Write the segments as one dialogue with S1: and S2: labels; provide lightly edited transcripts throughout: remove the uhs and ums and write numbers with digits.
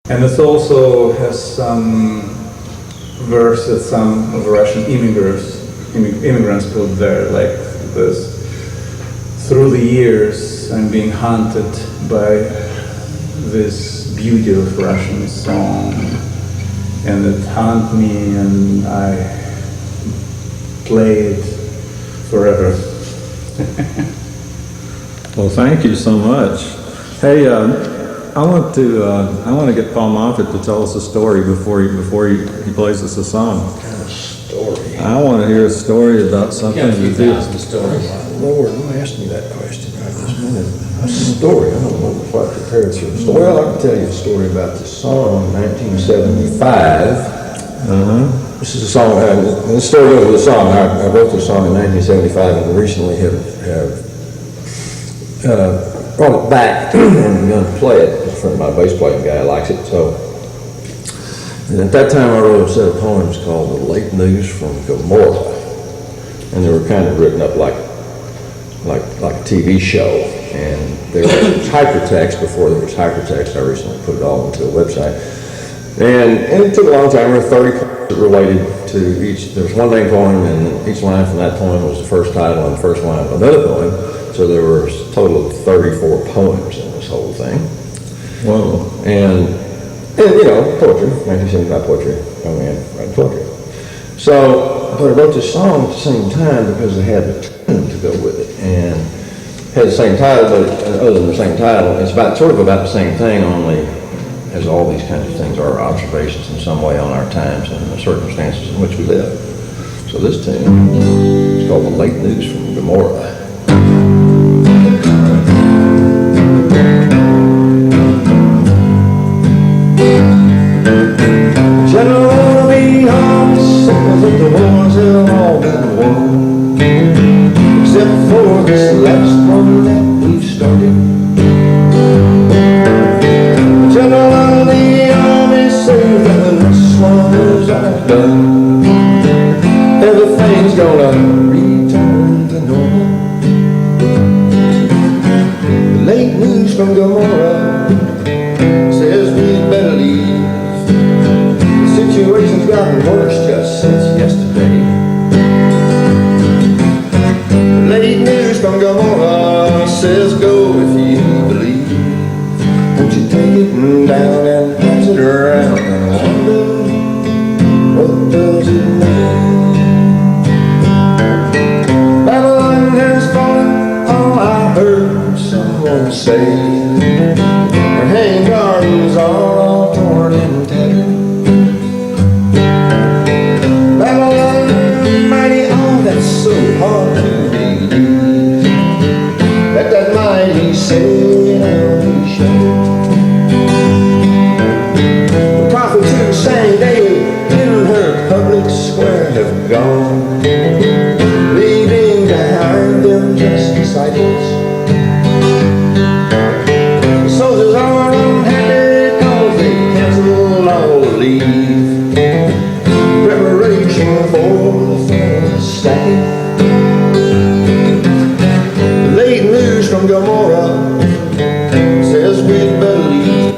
S1: And it also has some verses, some of the Russian immigrants put there, like this. Through the years, I'm being haunted by this beauty of Russian song, and it haunts me, and I play it forever.
S2: Well, thank you so much. Hey, I want to get Paul Moffet to tell us a story before he plays us a song.
S3: What kind of story?
S2: I want to hear a story about something to do.
S3: Lord, who asked me that question right this minute? A story? I don't know if I prepared for a story. Well, I can tell you a story about this song, 1975. This is a song, the story goes with the song. I wrote this song in 1975 and recently have brought it back and begun to play it. A friend of my bass playing guy likes it, so. And at that time I wrote a set of poems called The Late News from Gomorrah. And they were kind of written up like a TV show. And there was hypertext before there was hypertext. I recently put it all into a website. And it took a long time. There were 30 poems that related to each. There was one main poem, and each line from that poem was the first title and the first line of another poem. So there were a total of 34 poems in this whole thing.
S2: Whoa.
S3: And you know, poetry, 1975 poetry, young man writing poetry. So, but I wrote this song at the same time because it had the tune to go with it, and had the same title, but other than the same title, it's sort of about the same thing, only as all these kinds of things are observations in some way on our times and the circumstances in which we live. So this tune is called The Late News from Gomorrah. Generally, I'm sick of the wars have all been won, except for this last one that we've started. General, the army says that the next one is all done. Everything's gonna return to normal. The late news from Gomorrah says we'd better leave. The situation's gotten worse just since yesterday. The late news from Gomorrah says go if you believe. Won't you take it down and pass it around and wonder what does it mean? Babylon has fallen, all I heard someone say. Her hanging gardens are all torn and tattered. Babylon, mighty, oh, that's so hard to believe. That mighty Satan be shattered. The prophets who sang daily in her public square have gone, leaving behind them just disciples. The soldiers are unhappy cause they canceled all the leave. Preparation for the fall stacking. The late news from Gomorrah says we'd better leave.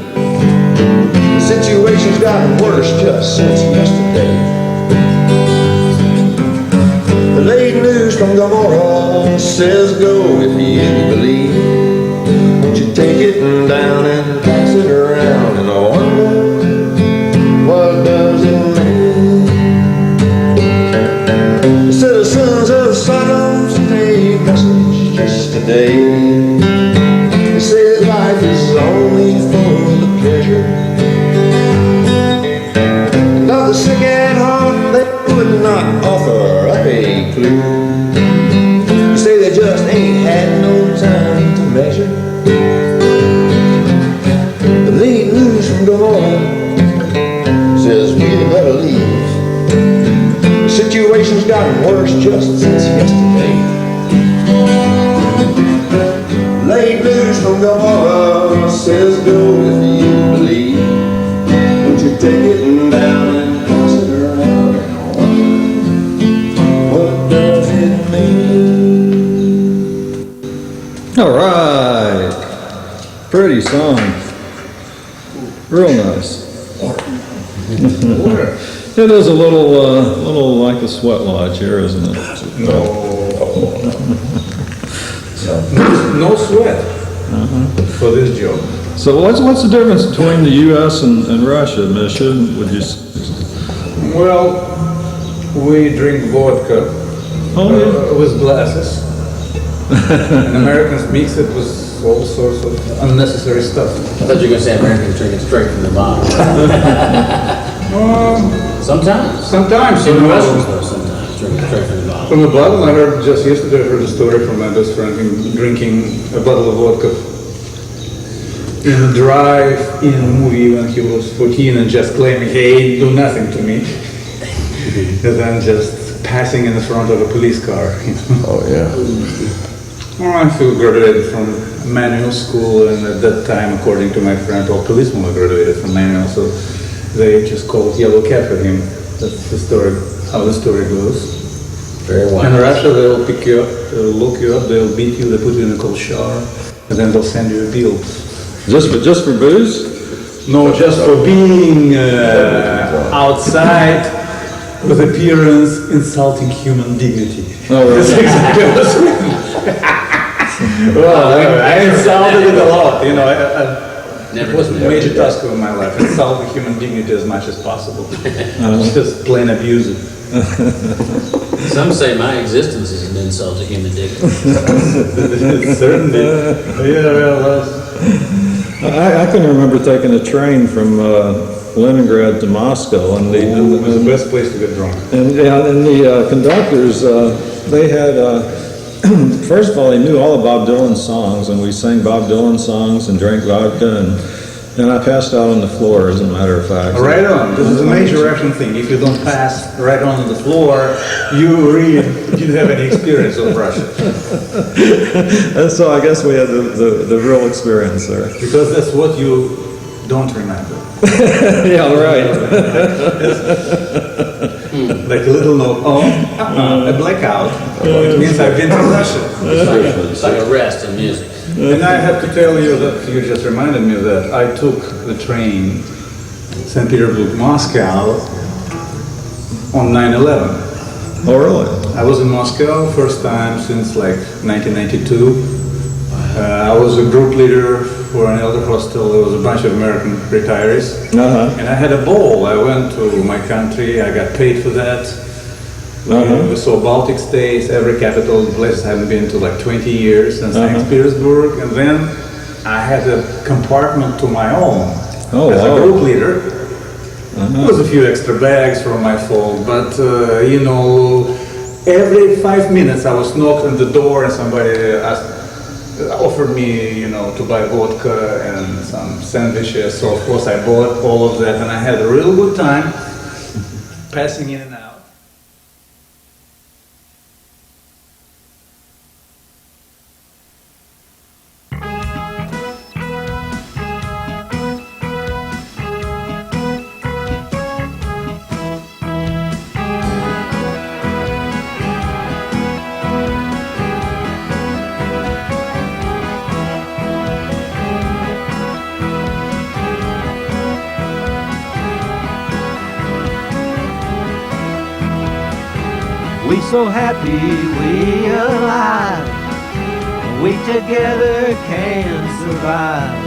S3: The situation's gotten worse just since yesterday. The late news from Gomorrah says go if you believe. Won't you take it down and pass it around and I wonder what does it mean? The citizens of Sodom take message just today. They say that life is only for the pleasure, and of the sick at heart they would not offer up a clue. They say they just ain't had no time to measure. The late news from Gomorrah says we'd better leave. The situation's gotten worse just since yesterday. Late news from Gomorrah says go if you believe. Won't you take it down and pass it around and wonder what does it mean?
S2: All right. Pretty song. Real nice.
S1: Water.
S2: It is a little like a sweat lodge here, isn't it?
S1: No. No sweat for this job.
S2: So what's the difference between the U.S. and Russia, Misha? Would you?
S1: Well, we drink vodka with glasses. And Americans mix it with all sorts of unnecessary stuff.
S4: I thought you were going to say Americans drink it straight from the bottle. Sometimes.
S1: Sometimes, you
S4: Even
S1: know.
S4: Russians, though, sometimes drink it straight from the bottle.
S1: From the bottle, I heard just yesterday, I heard a story from my best friend him drinking a bottle of vodka in a drive-in movie when he was 14 and just claiming, hey, do nothing to me. And then just passing in the front of a police car. You know?
S3: Oh, yeah.
S1: Well, I feel graduated from manual school, and at that time, according to my friend, all policemen were graduated from manual, so they just called yellow cab for him. That's the story, how the story goes.
S4: Very
S1: In
S4: well.
S1: Russia, they'll pick you up, they'll look you up, they'll beat you, they put you in a cold shower, and then they'll send you a bill.
S2: Just for booze?
S1: No, just for being outside with appearance insulting human dignity.
S2: Oh, really?
S1: That's exactly what's written. Well, I insulted it a lot, you know.
S4: Never
S1: It was a
S4: did.
S1: major task of my life, insult the human dignity as much as possible. Just plain abuse it.
S4: Some say my existence is an insult to human dignity.
S1: Certainly. Yeah, well,
S2: I can remember taking a train from Leningrad to Moscow, and
S1: it was the best place to get drunk.
S2: the conductors, they had, first of all, they knew all of Bob Dylan's songs, and we sang Bob Dylan songs and drank vodka, and I passed out on the floor, as a matter of fact.
S1: Right on. This is a major Russian thing. If you don't pass right on the floor, you really didn't have any experience of Russia.
S2: And so I guess we had the real experience there.
S1: Because that's what you don't remember.
S2: Yeah, right.
S1: Like a little note, a blackout. It means I've been to Russia.
S4: It's like a rest in music.
S1: And I have to tell you that you just reminded me that I took the train St. Petersburg, Moscow on 9/11.
S2: Oh, really?
S1: I was in Moscow first time since like 1992. I was a group leader for an elder hostel. There was a bunch of American retirees. And I had a ball. I went to my country. I got paid for that. We saw Baltic states, every capital, places I haven't been to like 20 years, and St. Petersburg. And then I had a compartment to my own as a group leader. There was a few extra bags from my fault, but you know, every 5 minutes I was knocked on the door and somebody offered me, you know, to buy vodka and some sandwiches. So of course I bought all of that, and I had a real good time passing in and out.
S5: We so happy we alive, we together can survive.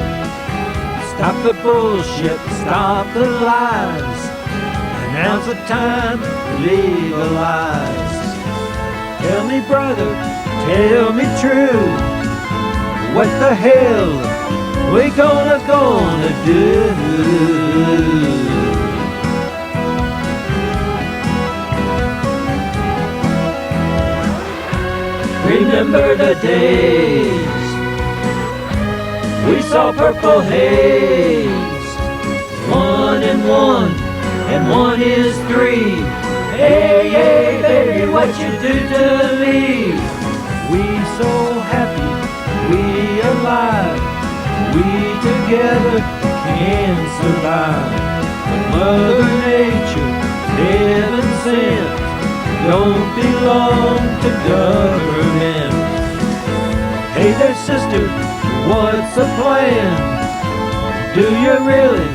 S5: Stop the bullshit, stop the lies, and now's the time to legalize. Tell me brother, tell me true, what the hell we gonna do? Remember the days we saw purple haze. 1 and 1 is 3. Hey, hey, baby, what you do to me? We so happy, we alive, we together can survive. But Mother Nature, heaven sent, don't belong to government. Hey there, sister, what's the plan? Do you really